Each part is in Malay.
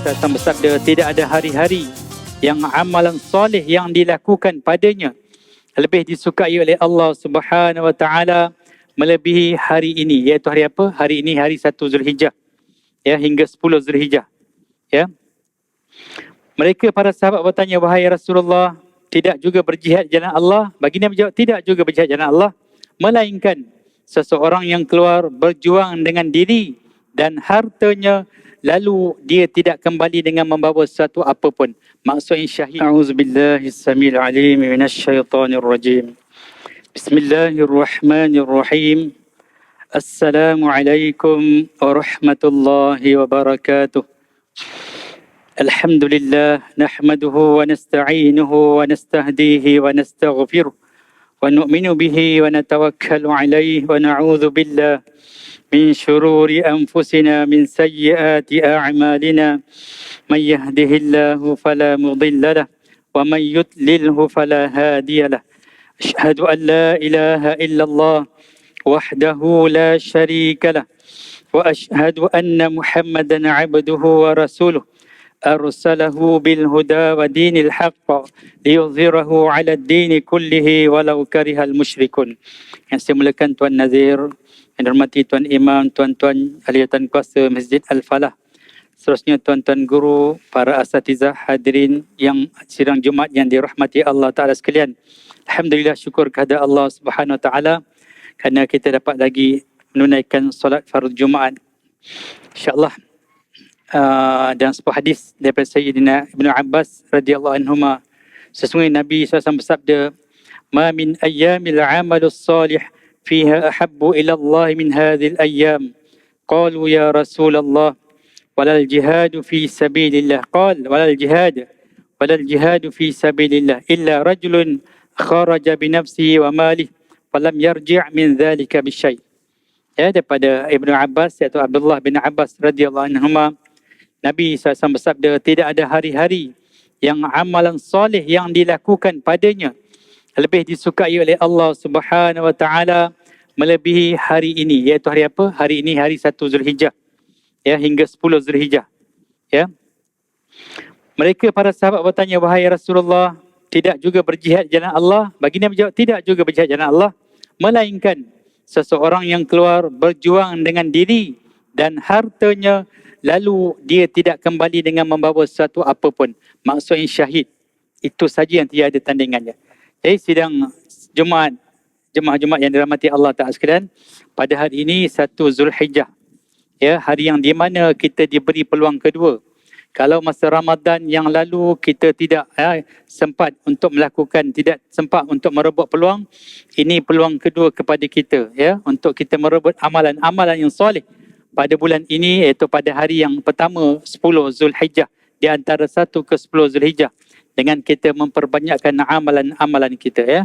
SAW bersabda, tidak ada hari-hari yang amalan soleh yang dilakukan padanya lebih disukai oleh Allah Subhanahu Wa Taala melebihi hari ini. Iaitu hari apa? Hari ini hari 1 Zulhijjah. Ya, hingga 10 Zulhijjah. Ya. Mereka para sahabat bertanya, wahai Rasulullah, tidak juga berjihad jalan Allah? Baginda menjawab, tidak juga berjihad jalan Allah, melainkan seseorang yang keluar berjuang dengan diri dan hartanya, lalu dia tidak kembali dengan membawa sesuatu apapun. Maksudnya syahid. A'udzubillahissamil alim minasyaitonir rajim. Bismillahirrahmanirrahim. Assalamualaikum warahmatullahi wabarakatuh. Alhamdulillah nahmaduhu wa nasta'inuhu wa nastahdihi wa nastaghfiruh wa nu'minu bihi wa natawakkalu alayhi wa na'udzu billah min shururi anfusina min sayyiati a'malina man yahdihillahu fala mudilla lahu wa man yudlilhu fala hadiya lahu. Asyhadu an la ilaha illallah wahdahu la syarika lahu wa asyhadu anna Muhammadan 'abduhu wa rasuluh arsalahu bil huda wa dinil haqq liyudhhirahu 'ala ad-din kullihi walau karihal musyrikun. Yang saya muliakan Tuan Nazir, yang dihormati Tuan Imam, tuan-tuan ahli kuasa Masjid Al-Falah, seterusnya tuan-tuan guru, para asatizah, hadirin yang sidang Jumaat yang dirahmati Allah Taala sekalian. Alhamdulillah, syukur kepada Allah Subhanahu Wa Taala kerana kita dapat lagi menunaikan solat fardu Jumaat. InsyaAllah. Dan sebuah hadis daripada Sayyidina Ibnu Abbas radhiyallahu anhuma, sesungguhnya Nabi SAW bersabda, ma min ayyamil amalus salih fiha ahabbu ila Allah min hadhil ayyam. Qalu ya Rasulullah walal jihadu fi sabilillah. Qal walal jihadu fi sabilillah illa rajulun kharaja bi nafsihi wa malihi falam yarji' min dhalika bisyai'. Ya, daripada Ibnu Abbas, iaitu Abdullah bin Abbas radhiyallahu anhuma, Nabi SAW bersabda, tidak ada hari-hari yang amalan soleh yang dilakukan padanya lebih disukai oleh Allah Subhanahu Wa Taala melebihi hari ini. Iaitu hari apa? Hari ini hari 1 Zulhijjah. Ya, hingga 10 Zulhijjah. Ya. Mereka para sahabat bertanya, wahai Rasulullah, tidak juga berjihad jalan Allah? Baginda menjawab, tidak juga berjihad jalan Allah, melainkan seseorang yang keluar berjuang dengan diri dan hartanya, lalu dia tidak kembali dengan membawa sesuatu apapun. Maksudnya syahid. Itu saja yang tiada tandingannya. Jadi sidang Jumaat, jemaah-jemaah yang dirahmati Allah Ta'ala sekalian, pada hari ini 1 Zulhijjah. Ya, hari yang di mana kita diberi peluang kedua. Kalau masa Ramadan yang lalu kita tidak sempat untuk melakukan, tidak sempat untuk merebut peluang, ini peluang kedua kepada kita, ya, untuk kita merebut amalan-amalan yang soleh pada bulan ini, iaitu pada hari yang pertama 10 Zulhijjah, di antara 1 ke 10 Zulhijjah, dengan kita memperbanyakkan amalan-amalan kita, ya.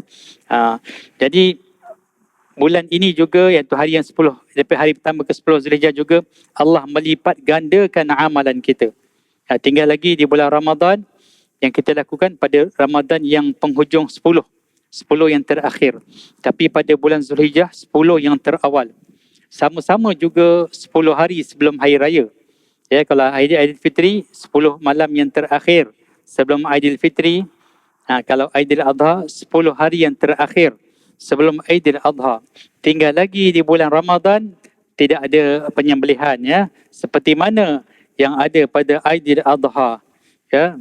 Jadi bulan ini juga, iaitu hari yang 10, daripada hari pertama ke 10 Zulhijjah juga, Allah melipat gandakan amalan kita. Tinggal lagi di bulan Ramadan yang kita lakukan pada Ramadan yang penghujung 10 yang terakhir. Tapi pada bulan Zulhijjah 10 yang terawal. Sama-sama juga 10 hari sebelum Hari Raya. Ya, kalau Aidilfitri 10 malam yang terakhir sebelum Aidilfitri. Kalau Aidil-Adha 10 hari yang terakhir sebelum Aidil-Adha. Tinggal lagi di bulan Ramadan tidak ada penyembelihan, ya, seperti mana yang ada pada Aidil-Adha, ya.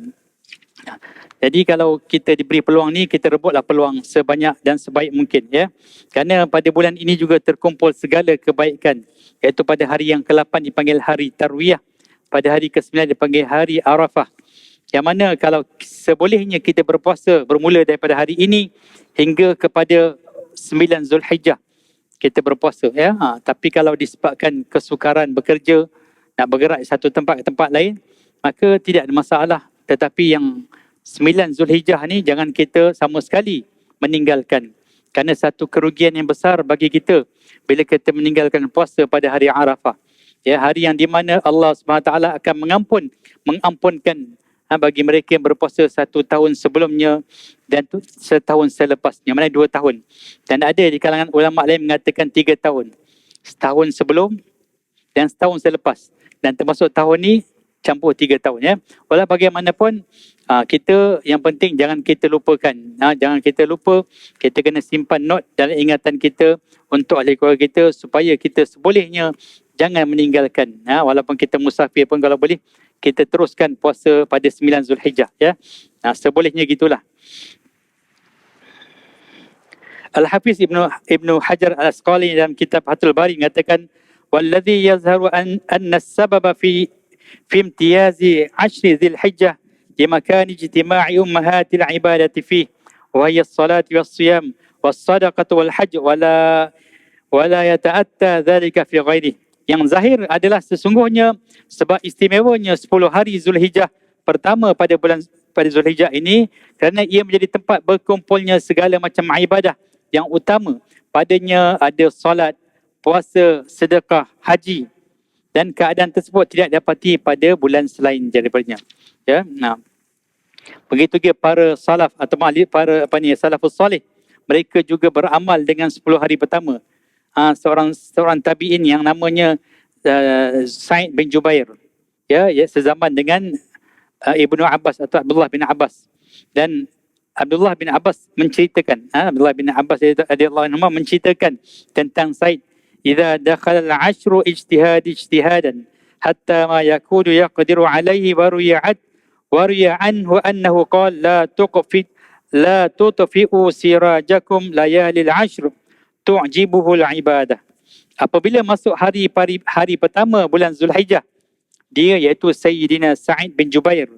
Jadi kalau kita diberi peluang ni, kita rebutlah peluang sebanyak dan sebaik mungkin, ya. Kerana pada bulan ini juga terkumpul segala kebaikan, iaitu pada hari yang ke-8 dipanggil hari Tarwiyah, pada hari ke-9 dipanggil hari Arafah. Yang mana kalau sebolehnya kita berpuasa bermula daripada hari ini hingga kepada 9 Zulhijjah kita berpuasa, ya. Tapi kalau disebabkan kesukaran bekerja, nak bergerak satu tempat ke tempat lain, maka tidak ada masalah. Tetapi yang 9 Zulhijjah ni jangan kita sama sekali meninggalkan. Kerana satu kerugian yang besar bagi kita bila kita meninggalkan puasa pada hari Arafah. Ya, hari yang di mana Allah SWT akan mengampunkan bagi mereka yang berpuasa 1 tahun sebelumnya dan setahun selepasnya, mana 2 tahun. Dan ada di kalangan ulama lain mengatakan 3 tahun. Setahun sebelum dan setahun selepas. Dan termasuk tahun ni campur 3 tahun ya. Walau bagaimanapun kita yang penting jangan kita lupakan. Jangan kita lupa, kita kena simpan note dalam ingatan kita untuk ahli keluarga kita supaya kita sebolehnya jangan meninggalkan. Walaupun kita musafir pun kalau boleh kita teruskan puasa pada 9 Zulhijjah ya. Sebolehnya gitulah. Al-Hafiz Ibnu Hajar Al-Asqalani dalam kitab Fathul Bari mengatakan walladhi yazharu anna as-sababa fi imtiyazi 'ashri Dzulhijjah di makan ijtima'i ummahatil ibadati fihi wa hiya as-salatu was-siyam was-sadaqatu wal-hajj wala yata'atta dhalika fi ghairihi. Yang zahir adalah sesungguhnya sebab istimewanya 10 hari Zulhijjah pertama pada Zulhijjah ini kerana ia menjadi tempat berkumpulnya segala macam ibadah yang utama. Padanya ada solat, puasa, sedekah, haji dan keadaan tersebut tidak dapati pada bulan selain daripadanya. Ya, begitu juga para salaf atau para salafus salih, mereka juga beramal dengan 10 hari pertama. Seorang tabi'in yang namanya Sa'id bin Jubair ya sezaman dengan Ibnu Abbas atau Abdullah bin Abbas, dan Abdullah bin Abbas menceritakan Abdullah bin Abbas radhiyallahu anhu menceritakan tentang Sa'id, idza dakhala al-'ashru ijtihadan hatta ma yakunu yaqdiru alayhi wa ruya anhu annahu qala la tutfi'u sirajakum layali al-'ashr tu'jibuhu al-ibadah. Apabila masuk hari pertama bulan Zulhijjah, dia iaitu Sayyidina Sa'id bin Jubair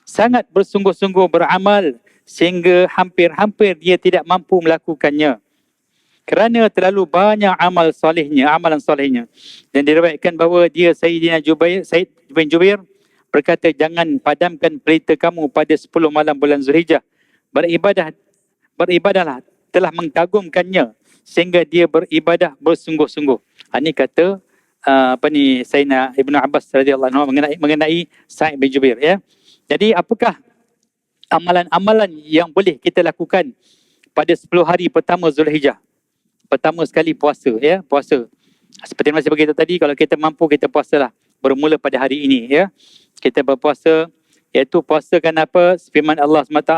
sangat bersungguh-sungguh beramal sehingga hampir-hampir dia tidak mampu melakukannya kerana terlalu banyak amalan solehnya. Dan diriwayatkan bahawa dia Sa'id bin Jubair berkata, jangan padamkan pelita kamu pada 10 malam bulan Zulhijjah. Beribadahlah, telah mengagumkannya sehingga dia beribadah bersungguh-sungguh. Ini kata Sayyidina Ibnu Abbas radhiyallahu anhu mengenai Sa'id bin Jubair ya. Jadi apakah amalan-amalan yang boleh kita lakukan pada 10 hari pertama Zulhijjah? Pertama sekali puasa ya, puasa. Seperti yang saya beritahu tadi, kalau kita mampu kita puasalah bermula pada hari ini ya. Kita berpuasa iaitu puasakan apa? Firman Allah SWT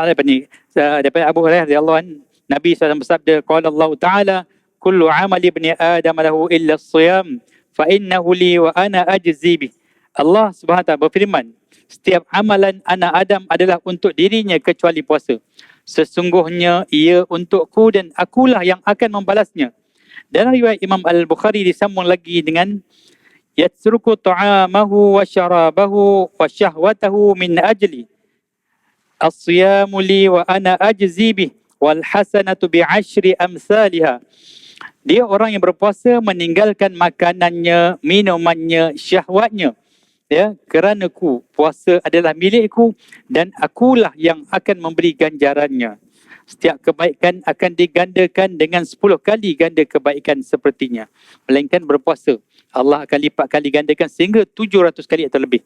daripada Abu Hurairah radhiyallahu anhu, Nabi SAW bersabda, qala Allah Ta'ala kullu amali ibni Adam lahu illa as-siyam fa innahu li wa ana ajzi bih. Allah SWT berfirman, setiap amalan anak Adam adalah untuk dirinya kecuali puasa. Sesungguhnya ia untukku dan akulah yang akan membalasnya. Dalam riwayat Imam Al-Bukhari disambung lagi dengan yatruku ta'amahu wa syarabahu wa syahwatahu min ajli as-siyamu li wa ana ajzi bih wal hasanatu bi 'ashri amsalha. Dia orang yang berpuasa meninggalkan makanannya, minumannya, syahwatnya ya, kerana puasa adalah milikku dan akulah yang akan memberi ganjarannya. Setiap kebaikan akan digandakan dengan 10 kali ganda kebaikan sepertinya. Melainkan berpuasa, Allah akan lipat kali gandakan sehingga 700 kali atau lebih.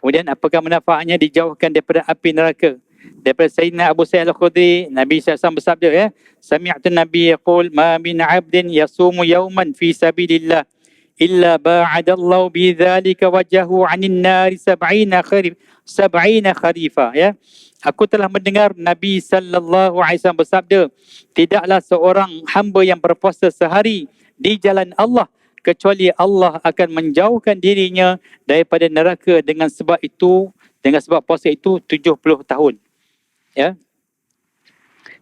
Kemudian apakah manfaatnya? Dijauhkan daripada api neraka. Daripada Sayyidina Abu Sa'id Al-Khudri, Nabi SAW bersabda ya, sami'tu Nabi yaqul ma min 'abdin yasumu yawman fi sabilillah illa ba'adallahu bidzalika wajhahu 'anil nari 70 kharifa ya. Aku telah mendengar Nabi sallallahu alaihi wasallam bersabda, tidaklah seorang hamba yang berpuasa sehari di jalan Allah kecuali Allah akan menjauhkan dirinya daripada neraka dengan sebab puasa itu 70 tahun. Ya.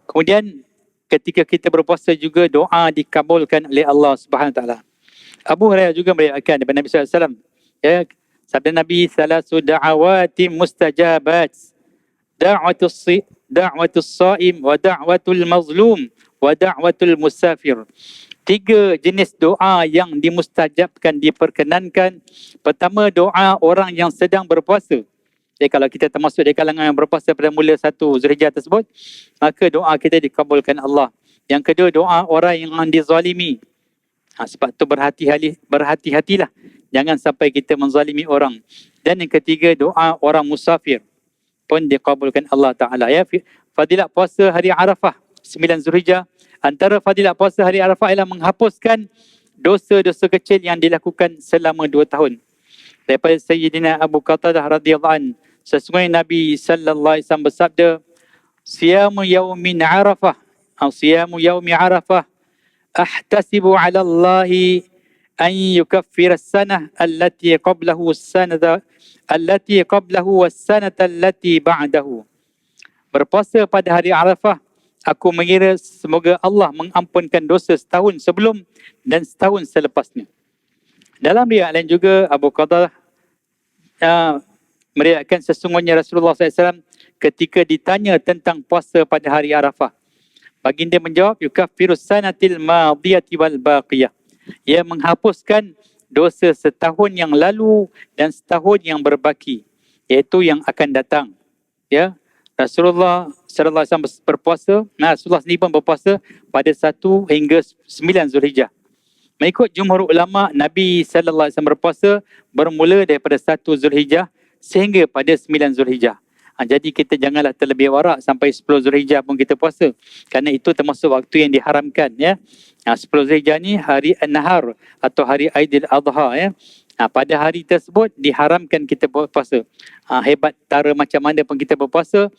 Kemudian ketika kita berpuasa juga doa dikabulkan oleh Allah Subhanahu Wa Taala. Abu Hurairah juga meriwayatkan daripada Nabi sallallahu alaihi wasallam ya, sabda Nabi salasu da'awati mustajabat, da'watus shaim wa da'watul mazlum wa da'watul musafir. 3 jenis doa yang dimustajabkan, diperkenankan. Pertama, doa orang yang sedang berpuasa. Jadi kalau kita termasuk di kalangan yang berpuasa pada mula 1 Zulhijjah tersebut, maka doa kita dikabulkan Allah. Yang kedua, doa orang yang dizalimi. Sebab tu berhati-hatilah, jangan sampai kita menzalimi orang. Dan yang ketiga, doa orang musafir pun dikabulkan Allah Ta'ala ya. Fadilat puasa hari Arafah 9 Zulhijjah, antara fadilat puasa hari Arafah ialah menghapuskan dosa-dosa kecil yang dilakukan selama 2 tahun. Daripada Sayyidina Abu Qatadah radhiyallahu an, sesungguhnya Nabi sallallahu alaihi wasallam bersabda, siyamu yaumin arafah atau siyamu yaumi arafah ahtasibu 'ala Allahi an yukaffira as-sanah allati qablahu as-sanata was-sanata allati ba'dahu. Berpuasa pada hari Arafah, aku mengira semoga Allah mengampunkan dosa setahun sebelum dan setahun selepasnya. Dalam riwayat lain juga, Abu Qatadah meriwayatkan sesungguhnya Rasulullah SAW ketika ditanya tentang puasa pada hari Arafah, baginda menjawab, yukaffirus sanatil madiyati wal baqiyah. Ia menghapuskan dosa setahun yang lalu dan setahun yang berbaki, iaitu yang akan datang. Ya, Rasulullah sallallahu alaihi wasallam berpuasa, Rasulullah sendiri pun berpuasa pada 1 hingga 9 Zulhijjah. Mengikut jumhur ulama, Nabi sallallahu alaihi wasallam berpuasa bermula daripada 1 Zulhijjah sehingga pada 9 Zulhijjah. Jadi kita janganlah terlebih warak sampai 10 Zulhijjah pun kita puasa, kerana itu termasuk waktu yang diharamkan, ya. 10 Zulhijjah ni hari An-Nahar atau hari Aidil Adha, ya. Pada hari tersebut diharamkan kita berpuasa. Hebat tara macam mana pun kita berpuasa,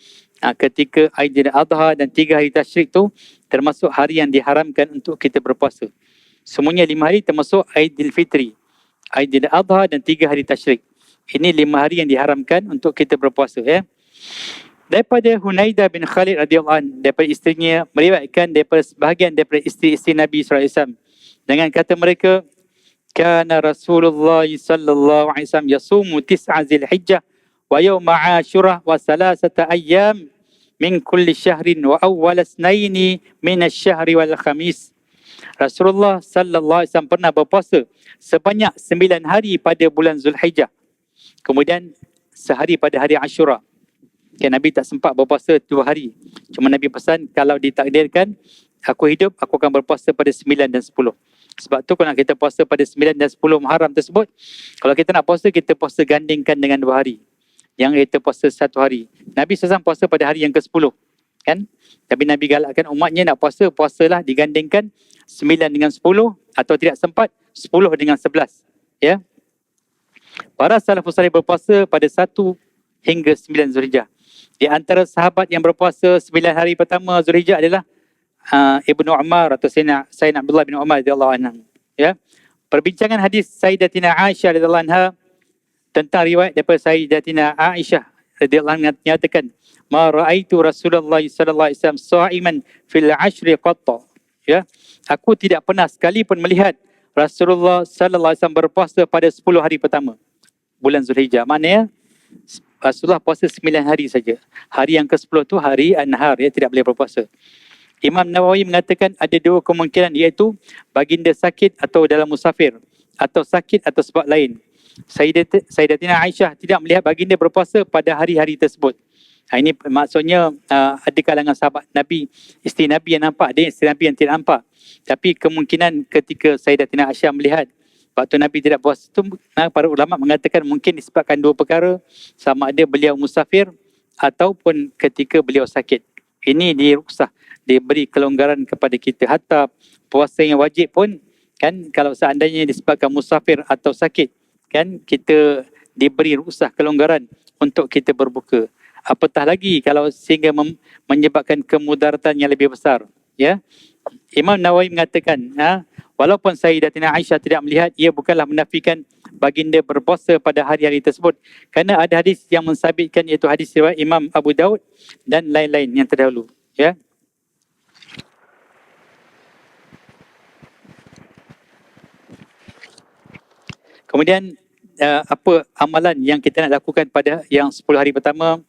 ketika Aidil Adha dan 3 hari tasyrik tu termasuk hari yang diharamkan untuk kita berpuasa. Semuanya 5 hari termasuk Aidil Fitri, Aidil Adha dan 3 hari tasyrik. Ini 5 hari yang diharamkan untuk kita berpuasa, ya. Daripada Hunaidah bin Khalid radhiyallahu anhu, daripada isterinya, meriwayatkan daripada sebahagian daripada isteri-isteri Nabi sallallahu alaihi wasallam dengan kata mereka, kana Rasulullah sallallahu alaihi wasallam yasumu 9 Zulhijjah wa yawm Ashurah wa 3 ayyam min kulli syahrin wa awwal itsnaini min asy-syahri wal khamis. Rasulullah sallallahu alaihi wasallam pernah berpuasa sebanyak 9 hari pada bulan Zulhijjah, kemudian sehari pada hari Ashura. Nabi tak sempat berpuasa 2 hari. Cuma Nabi pesan, kalau ditakdirkan aku hidup, aku akan berpuasa pada 9 dan 10. Sebab tu kalau kita puasa pada 9 dan 10 Muharram tersebut, kalau kita nak puasa, kita puasa gandingkan dengan 2 hari. Yang kita puasa 1 hari. Nabi SAW puasa pada hari yang ke-10. Kan? Tapi Nabi galakkan umatnya nak puasa, puasalah digandingkan 9 dengan 10, atau tidak sempat 10 dengan 11. Ya. Para salafus salih berpuasa pada 1 hingga 9 Zulhijjah. Di antara sahabat yang berpuasa 9 hari pertama Zulhijjah adalah Ibnu Umar atau Sayyidina Abdullah bin Umar radhiyallahu anhu. Ya. Perbincangan hadis Sayyidatina Aisyah radhiyallahu anha tentang riwayat daripada Sayyidatina Aisyah radhiyallahu anha menyatakan, ma raaitu Rasulullah sallallahu alaihi wasallam sha'iman fil 'ashri qatta. Ya. Aku tidak pernah sekali pun melihat Rasulullah sallallahu alaihi wasallam berpuasa pada 10 hari pertama bulan Zulhijjah. Maknanya Rasulullah puasa 9 hari saja. Hari yang ke-10 tu hari An-Nahar, ya, tidak boleh berpuasa. Imam Nawawi mengatakan ada 2 kemungkinan, iaitu baginda sakit atau dalam musafir, atau sakit atau sebab lain. Sayyidatina Aisyah tidak melihat baginda berpuasa pada hari-hari tersebut. Ini maksudnya ada kalangan sahabat Nabi, isteri Nabi yang nampak, ada isteri Nabi yang tidak nampak. Tapi kemungkinan ketika Sayyidatina Aisyah melihat waktu Nabi tidak puasa itu, para ulama mengatakan mungkin disebabkan 2 perkara, sama ada beliau musafir ataupun ketika beliau sakit. Ini diruksah, diberi kelonggaran kepada kita. Hatta puasa yang wajib pun, kan, kalau seandainya disebabkan musafir atau sakit, kan, kita diberi ruksah kelonggaran untuk kita berbuka. Apatah lagi kalau sehingga menyebabkan kemudaratan yang lebih besar, ya. Imam Nawawi mengatakan, walaupun Sayyidatina Aisyah tidak melihat, ia bukanlah menafikan baginda berpuasa pada hari-hari tersebut, kerana ada hadis yang mensabitkan, iaitu hadis riwayat Imam Abu Daud dan lain-lain yang terdahulu, ya. Kemudian apa amalan yang kita nak lakukan pada yang 10 hari pertama?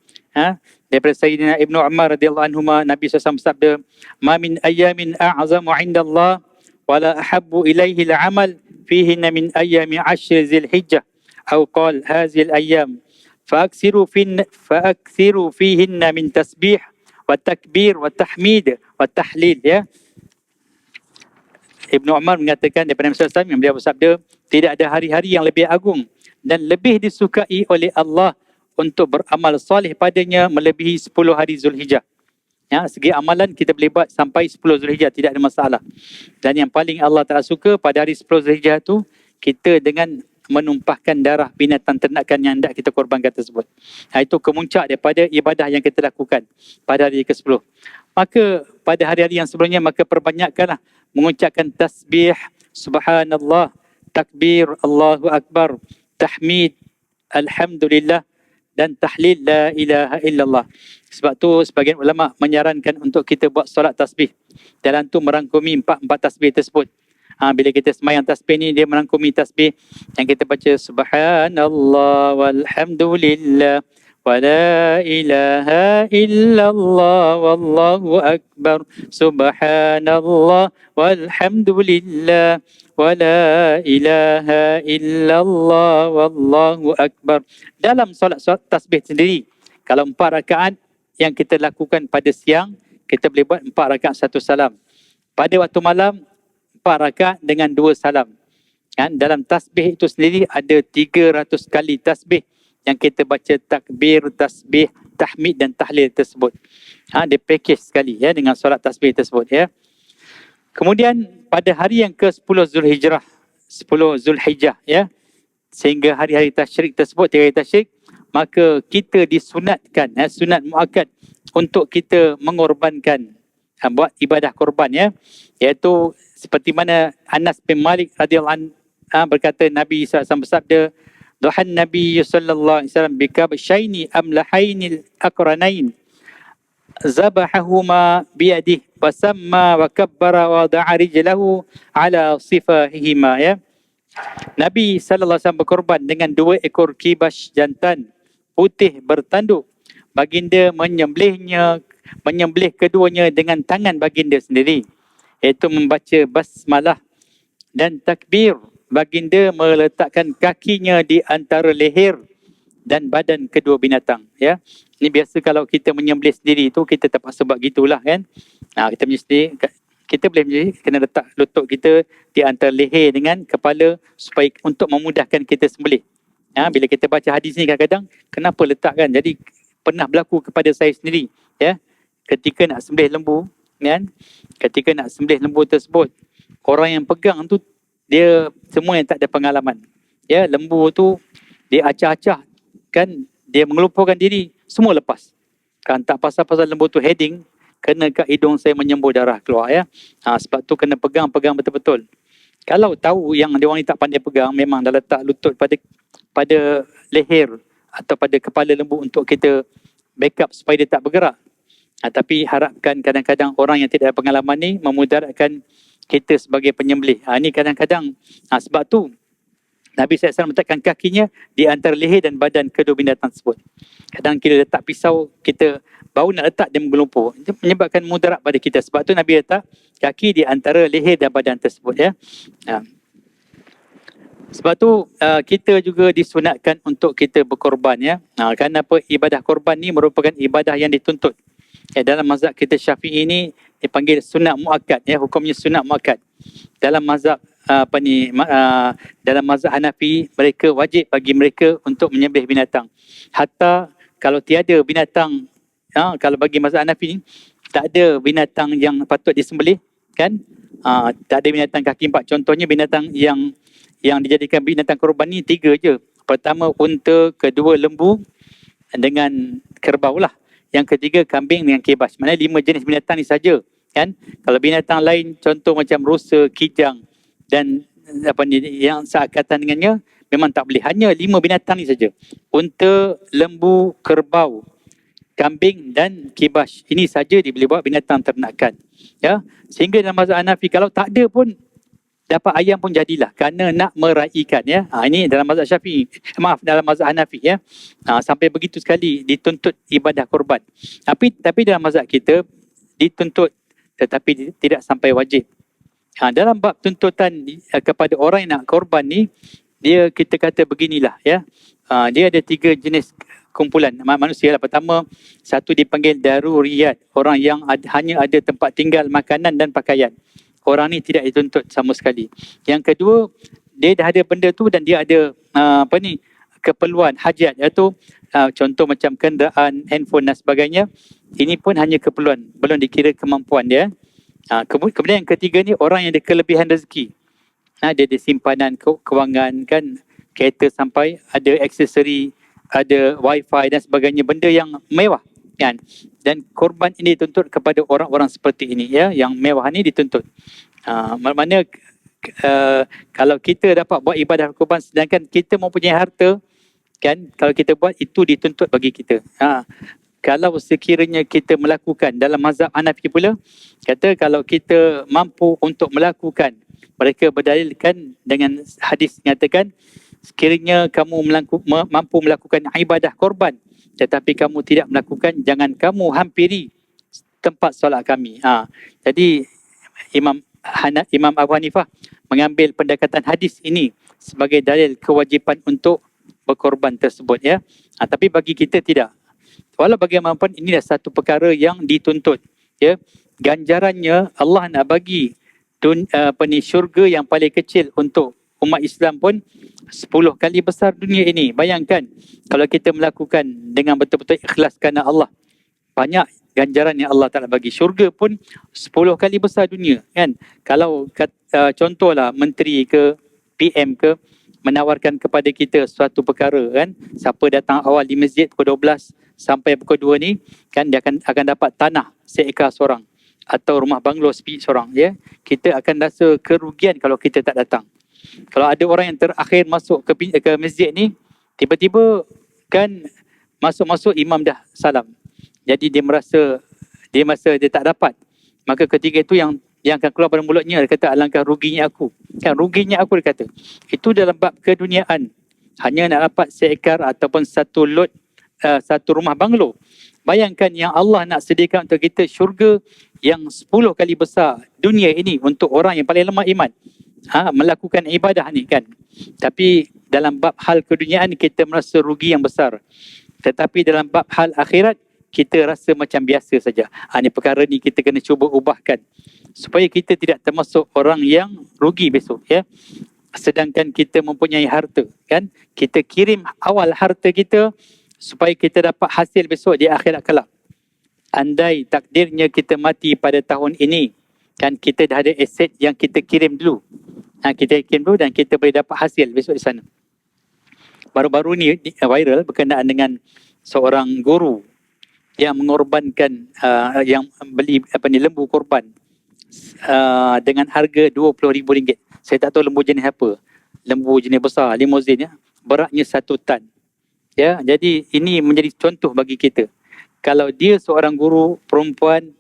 Daripada Sayyidina Ibnu Umar radhiyallahu anhuma, Nabi SAW bersabda, ma min ayyamin a'zamu 'inda Allah wala ahabbu ilaihi al-'amal fihinna min ayyami 'ashri Zulhijjah atau qala hadhihi al-ayyam fa'aksiru fihinna min tasbih wa takbir wa tahmid wa tahlil, ya. Ibnu Umar mengatakan daripada Nabi SAW yang beliau bersabda, tidak ada hari-hari yang lebih agung dan lebih disukai oleh Allah untuk beramal soleh padanya melebihi 10 hari Zulhijjah. Ya, segi amalan kita boleh buat sampai 10 Zulhijjah, tidak ada masalah. Dan yang paling Allah Ta'ala suka pada hari 10 Zulhijjah tu, kita dengan menumpahkan darah binatang ternakan yang hendak kita korbankan tersebut. Itu kemuncak daripada ibadah yang kita lakukan pada hari ke-10. Maka pada hari-hari yang sebelumnya, maka perbanyakkanlah mengucapkan tasbih, subhanallah, takbir, Allahu Akbar, tahmid, alhamdulillah, dan tahlil la ilaha illallah. Sebab tu sebagian ulama menyarankan untuk kita buat solat tasbih. Dalam tu merangkumi empat tasbih tersebut. Bila kita semayang tasbih ni, dia merangkumi tasbih yang kita baca subhanallah walhamdulillah wa la ilaha illallah wallahu akbar, subhanallah walhamdulillah wa la ilaha illallah wallahu akbar. Dalam solat tasbih sendiri, kalau 4 rakaat yang kita lakukan pada siang, kita boleh buat 4 rakaat 1 salam. Pada waktu malam, 4 rakaat dengan 2 salam. Kan? Dalam tasbih itu sendiri ada 300 kali tasbih yang kita baca takbir, tasbih, tahmid dan tahlil tersebut. Dia package sekali ya dengan solat tasbih tersebut ya. Kemudian pada hari yang ke-10 Zulhijrah, 10 Zulhijjah ya, sehingga hari-hari tasyrik tersebut, 3 hari tasyrik, maka kita disunatkan, sunat muakkad untuk kita mengorbankan, buat ibadah korban ya, iaitu seperti mana Anas bin Malik radhiyallahu anhu berkata, Nabi SAW bersabda, duhan Nabi sallallahu alaihi wasallam bikabshaini amlahaini aqranain zabahahuma biyadih wasamma wa kabbara wa da'a rijlahu ala sifahihima ya. Nabi SAW berkorban dengan 2 ekor kibas jantan putih bertanduk. Baginda menyembelih keduanya dengan tangan baginda sendiri, iaitu membaca basmalah dan takbir. Baginda meletakkan kakinya di antara leher dan badan kedua binatang ya. Ini biasa kalau kita menyembelih sendiri tu, kita terpaksa buat gitulah kan. Kita menyembelih sendiri, kita boleh menyembelih, kena letak lutut kita di antara leher dengan kepala supaya untuk memudahkan kita sembelih. Bila kita baca hadis ni kadang-kadang, kenapa letakkan? Jadi pernah berlaku kepada saya sendiri ya, ketika nak sembelih lembu kan, ketika nak sembelih lembu tersebut, orang yang pegang tu dia semua yang tak ada pengalaman ya. Lembu tu dia acah-acah kan, dia mengelumpurkan diri, semua lepas kan. Tak pasal-pasal lembu tu heading, kena kat hidung saya menyembur darah keluar ya. Sebab tu kena pegang betul-betul. Kalau tahu yang dia orang ni tak pandai pegang, memang dah letak lutut pada leher atau pada kepala lembu untuk kita backup supaya dia tak bergerak. Tapi harapkan kadang-kadang orang yang tidak ada pengalaman ni memudaratkan kita sebagai penyembelih. Ini kadang-kadang sebab tu Nabi SAW meletakkan kakinya di antara leher dan badan kedua binatang tersebut. Kadang kita letak pisau, kita baru nak letak, dia menggelumpur. Itu menyebabkan mudarat pada kita. Sebab tu Nabi letak kaki di antara leher dan badan tersebut ya. Sebab tu kita juga disunatkan untuk kita berkorban ya. Kerana apa? Ibadah korban ni merupakan ibadah yang dituntut. Dalam mazhab kita Syafi'i ini dipanggil sunat muakkad ya, hukumnya sunat muakkad. Dalam mazhab dalam mazhab Hanafi, mereka wajib bagi mereka untuk menyembelih binatang. Hatta kalau tiada binatang, kalau bagi mazhab Hanafi ni tak ada binatang yang patut disembelih kan. Tak ada binatang kaki 4. Contohnya binatang yang dijadikan binatang korban ni 3 je. Pertama unta, kedua lembu dengan kerbau lah. Yang ketiga kambing dengan kebas. Maknanya 5 jenis binatang ni saja kan. Kalau binatang lain contoh macam rusa, kijang dan yang seakatan dengannya, memang tak boleh. Hanya 5 binatang ni saja. Unta, lembu, kerbau, kambing dan kibas. Ini saja dia boleh buat binatang ternakan. Ya, sehingga dalam mazhab Hanafi kalau tak ada pun dapat ayam pun jadilah, kerana nak meraihkan ya. Ini dalam mazhab Syafi'i. Dalam mazhab Hanafi ya. Sampai begitu sekali dituntut ibadah korban. Tapi dalam mazhab kita dituntut tetapi tidak sampai wajib. Dalam bab tuntutan kepada orang yang nak korban ni, kita kata beginilah ya. Dia ada 3 jenis kumpulan manusia lah. Pertama, satu dipanggil daruriyat, orang yang hanya ada tempat tinggal, makanan dan pakaian. Orang ni tidak dituntut sama sekali. Yang kedua, dia dah ada benda tu dan dia ada keperluan, hajat, iaitu contoh macam kenderaan, handphone dan sebagainya. Ini pun hanya keperluan, belum dikira kemampuan dia. Kemudian yang ketiga ni orang yang ada kelebihan rezeki. Dia ada simpanan kewangan kan, kereta sampai ada aksesori, ada wifi dan sebagainya, benda yang mewah kan. Dan korban ini dituntut kepada orang-orang seperti ini ya, yang mewah ni dituntut. Mana kalau kita dapat buat ibadah korban sedangkan kita mempunyai harta kan, kalau kita buat itu dituntut bagi kita. Kalau sekiranya kita melakukan dalam mazhab Hanafi pula, kata kalau kita mampu untuk melakukan, mereka berdalilkan dengan hadis mengatakan sekiranya kamu mampu melakukan ibadah korban tetapi kamu tidak melakukan, jangan kamu hampiri tempat solat kami. Jadi Imam Abu Hanifah mengambil pendekatan hadis ini sebagai dalil kewajipan untuk berkorban tersebut ya. Tapi bagi kita tidak. Walau bagaimanapun ini adalah satu perkara yang dituntut ya. Ganjarannya Allah nak bagi syurga yang paling kecil untuk umat Islam pun 10 kali besar dunia ini. Bayangkan kalau kita melakukan dengan betul-betul ikhlas kerana Allah, banyak ganjaran yang Allah Ta'ala bagi. Syurga pun 10 kali besar dunia kan. Kalau contohlah menteri ke PM ke menawarkan kepada kita suatu perkara kan, siapa datang awal di masjid pukul 12 sampai pukul 2 ni kan, dia akan dapat tanah seekar seorang atau rumah banglo seorang ya. Kita akan rasa kerugian kalau kita tak datang. Kalau ada orang yang terakhir masuk ke masjid ni, tiba-tiba kan masuk imam dah salam. Jadi dia merasa dia tak dapat. Maka ketika itu yang akan keluar dari mulutnya, dia kata alangkah ruginya aku. Kan ruginya aku, dia kata. Itu dalam bab keduniaan. Hanya nak dapat seekar ataupun satu lot, satu rumah banglo. Bayangkan yang Allah nak sediakan untuk kita syurga yang 10 kali besar dunia ini untuk orang yang paling lemah iman. Melakukan ibadah ni kan. Tapi dalam bab hal keduniaan kita merasa rugi yang besar. Tetapi dalam bab hal akhirat kita rasa macam biasa saja. Ni perkara ni kita kena cuba ubahkan supaya kita tidak termasuk orang yang rugi besok ya. Sedangkan kita mempunyai harta kan, kita kirim awal harta kita supaya kita dapat hasil besok di akhirat kelak. Andai takdirnya kita mati pada tahun ini kan, kita dah ada aset yang kita kirim dulu. Kita kirim dulu dan kita boleh dapat hasil besok di sana. Baru-baru ni viral berkenaan dengan seorang guru yang mengorbankan yang beli lembu korban dengan harga RM20,000. Saya tak tahu lembu jenis apa. Lembu jenis besar, limousin ya. Beratnya 1 tan. Ya, jadi ini menjadi contoh bagi kita. Kalau dia seorang guru perempuan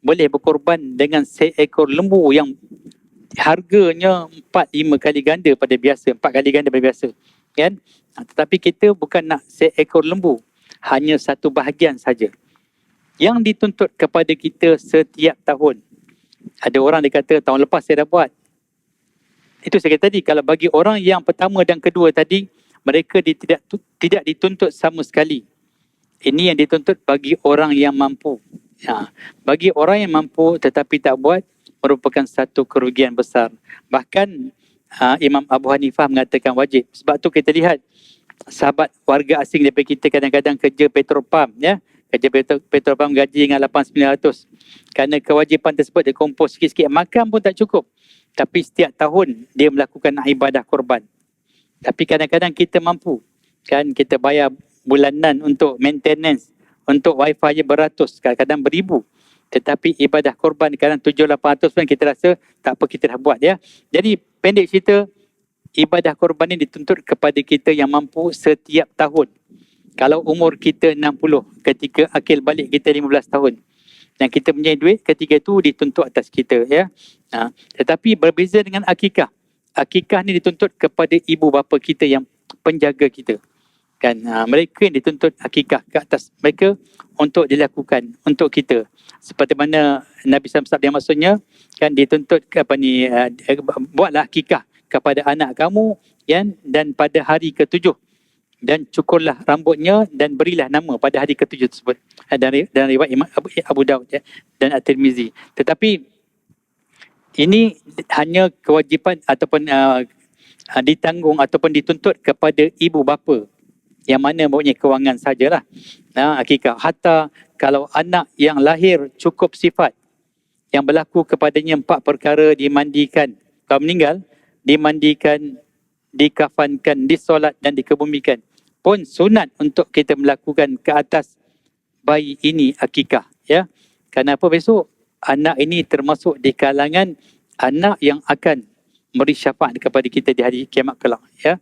boleh berkorban dengan seekor lembu yang harganya 4-5 kali ganda pada biasa, 4 kali ganda pada biasa. Kan? Tetapi kita bukan nak seekor lembu, hanya satu bahagian saja. Yang dituntut kepada kita setiap tahun. Ada orang dia kata tahun lepas saya dah buat. Itu saya kata tadi, kalau bagi orang yang pertama dan kedua tadi, mereka tidak dituntut sama sekali. Ini yang dituntut bagi orang yang mampu. Bagi orang yang mampu tetapi tak buat, merupakan satu kerugian besar. Bahkan Imam Abu Hanifah mengatakan wajib. Sebab tu kita lihat sahabat warga asing daripada kita kadang-kadang kerja petrolpam ya. Kerja petrolpam gaji dengan 8-900. Kerana kewajipan tersebut dia kumpul sikit-sikit. Makan pun tak cukup. Tapi setiap tahun dia melakukan ibadah korban. Tapi kadang-kadang kita mampu. Kan kita bayar bulanan untuk maintenance. Untuk wifi je beratus. Kadang-kadang beribu. Tetapi ibadah korban kadang 700-800 pun kita rasa tak apa, kita dah buat ya. Jadi pendek cerita, ibadah korban ini dituntut kepada kita yang mampu setiap tahun. Kalau umur kita 60, ketika akil balik kita 15 tahun. Dan kita punya duit, ketika itu dituntut atas kita ya. Tetapi berbeza dengan akikah. Akikah ni dituntut kepada ibu bapa kita yang penjaga kita. Kan mereka yang dituntut akikah ke atas mereka untuk dilakukan untuk kita. Seperti mana Nabi SAW yang maksudnya kan dituntut buatlah akikah kepada anak kamu dan pada hari ke-7 dan cukurlah rambutnya dan berilah nama pada hari ke-7 tersebut. Dan riwayat Imam Abu Daud dan At-Tirmizi. Tetapi ini hanya kewajipan ataupun ditanggung ataupun dituntut kepada ibu bapa yang mana mempunyai kewangan sajalah. Akikah. Hatta kalau anak yang lahir cukup sifat yang berlaku kepadanya 4 perkara dimandikan. Kalau meninggal, dimandikan, dikafankan, disolat dan dikebumikan, pun sunat untuk kita melakukan ke atas bayi ini akikah, ya. Kenapa besok anak ini termasuk di kalangan anak yang akan memberi syafaat kepada kita di hari kiamat kelak, ya.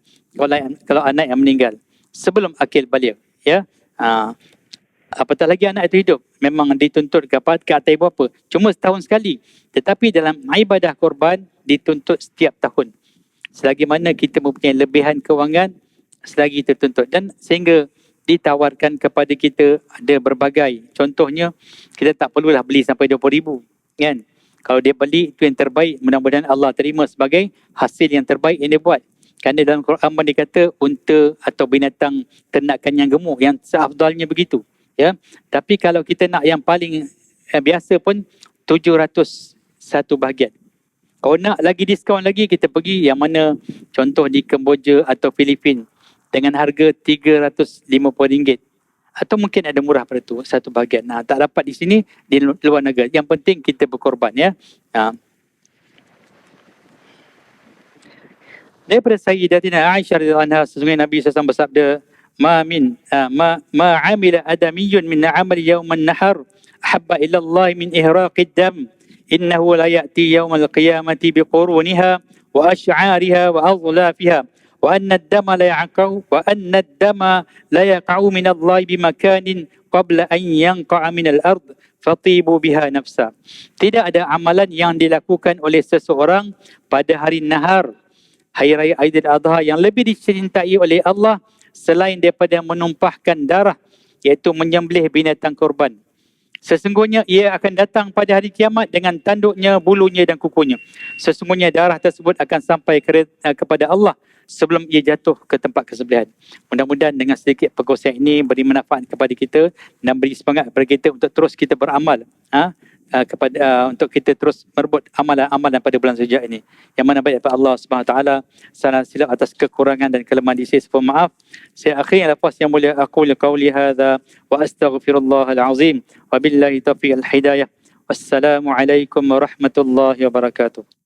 Kalau anak yang meninggal sebelum akil baligh, ya. Apatah lagi anak itu hidup, memang dituntut ke atas ibu bapa cuma setahun sekali, tetapi dalam ibadah korban dituntut setiap tahun. Selagi mana kita mempunyai lebihan kewangan, selagi tertuntut, dan sehingga ditawarkan kepada kita ada berbagai. Contohnya, kita tak perlulah beli sampai 20,000, kan? Kalau dia beli, itu yang terbaik, mudah-mudahan Allah terima sebagai hasil yang terbaik yang dia buat. Kerana dalam Quran dia kata unta atau binatang ternakan yang gemuk, yang seafdalnya begitu, ya. Tapi kalau kita nak yang paling biasa pun 701 bahagian. Kalau nak lagi diskaun lagi, kita pergi yang mana contoh di Kemboja atau Filipina dengan harga RM350. Atau mungkin ada murah pada tu, satu bahagian. Tak dapat di sini, di luar negara. Yang penting kita berkorban, ya. Daripada Sayyidatina Aisyah radhiyallahu anha, sesungguhnya Nabi SAW bersabda, ma amila adamiyun min amali yawman nahar ahabba ila Allah min ihraqid dam. Innahu la ya'ti yawmal qiyamati biquruniha wa ash'ariha wa adhlafiha wa anna ad-dama la yaqa'u min Allah bimakanin qabla an yanqa'a min al-ard fatibu biha nafsa. Tidak ada amalan yang dilakukan oleh seseorang pada hari nahar, hari raya Aidil Adha, yang lebih dicintai oleh Allah selain daripada menumpahkan darah, iaitu menyembelih binatang korban. Sesungguhnya ia akan datang pada hari kiamat dengan tanduknya, bulunya dan kukunya. Sesungguhnya darah tersebut akan sampai kepada Allah sebelum ia jatuh ke tempat kesembelihan. Mudah-mudahan dengan sedikit perkongsian ini beri manfaat kepada kita dan beri semangat kepada kita untuk terus kita beramal, untuk kita terus merebut amalan-amalan pada bulan Zulhijjah ini. Yang mana baik daripada Allah Subhanahu Wa Taala. Salah silap atas kekurangan dan kelemahan di sisi, maaf. Saya akhiri lepas yang mulia aku qauli hadza wa astaghfirullahal azim wa billahi taufiq al hidayah. Wassalamualaikum warahmatullahi wabarakatuh.